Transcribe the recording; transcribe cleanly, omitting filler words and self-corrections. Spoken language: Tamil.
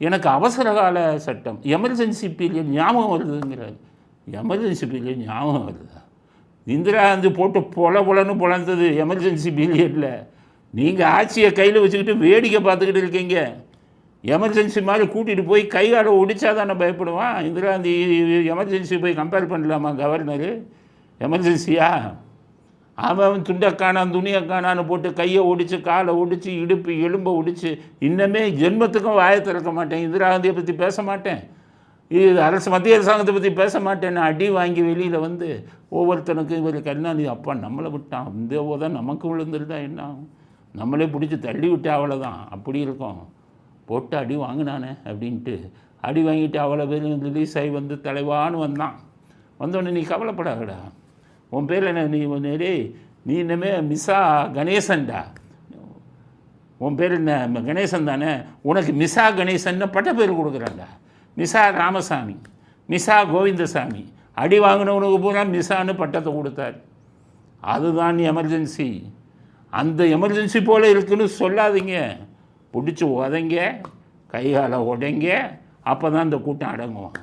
எனக்கு அவசர கால சட்டம் எமர்ஜென்சி பீரியட் ஞாபகம் வருதுங்கிறார். எமர்ஜென்சி பீரியட் ஞாபகம் வருதா? இந்திரா காந்தி போட்டு பொலன்னு பொழந்தது எமர்ஜென்சி பீரியடில். நீங்கள் ஆட்சியை கையில் வச்சுக்கிட்டு வேடிக்கை பார்த்துக்கிட்டு இருக்கீங்க. எமர்ஜென்சி மாதிரி கூட்டிகிட்டு போய் கைகால ஒடிச்சா தானே பயப்படுவான். இந்திரா காந்தி எமர்ஜென்சி போய் கம்பேர் பண்ணலாமா கவர்னரு? எமர்ஜென்சியா? அவன் துண்டை காணான் துணியை காணான்னு போட்டு கையை ஒடிச்சு காலை ஒடிச்சு இடுப்பு எலும்பை ஒடிச்சு இன்னமே ஜென்மத்துக்கும் வாயை திறக்க மாட்டேன். இந்திரா காந்தியை பற்றி பேச மாட்டேன், இது மத்திய அரசாங்கத்தை பற்றி பேச மாட்டேன்னு அடி வாங்கி வெளியில் வந்து ஒவ்வொருத்தனுக்கும் இவர் கருணாநிதி அப்பா நம்மளை விட்டான், இந்த போதான் நமக்கு விழுந்துருந்தா என்ன ஆகும், நம்மளே பிடிச்சி தள்ளி விட்டு அவ்வளோதான் அப்படி இருக்கும், போட்டு அடி வாங்கினானே அப்படின்ட்டு அடி வாங்கிட்டு அவ்வளோ பேர் ரிலீஸ் ஆகி வந்து தலைவான்னு வந்தான். வந்தோடனே நீ கவலைப்படாதடா, உன் பேர் என்ன, நீ இனிமே மிஸ்ஸா கணேசன்டா, உன் பேர் என்ன கணேசன் தானே, உனக்கு மிஸ்ஸா கணேசன்னு பட்ட பேர் கொடுக்குறாண்டா. மிஸ்ஸா ராமசாமி, மிஸ்ஸா கோவிந்தசாமி, அடி வாங்கினவனுக்கு பூரா மிஸ்ஸான்னு பட்டத்தை கொடுத்தார். அதுதான் எமர்ஜென்சி. அந்த எமர்ஜென்சி போல் இருக்குன்னு சொல்லாதீங்க, பிடிச்சி உதைங்க, கைகால உடைங்க, அப்போ தான் இந்த கூட்டம் அடங்கும்.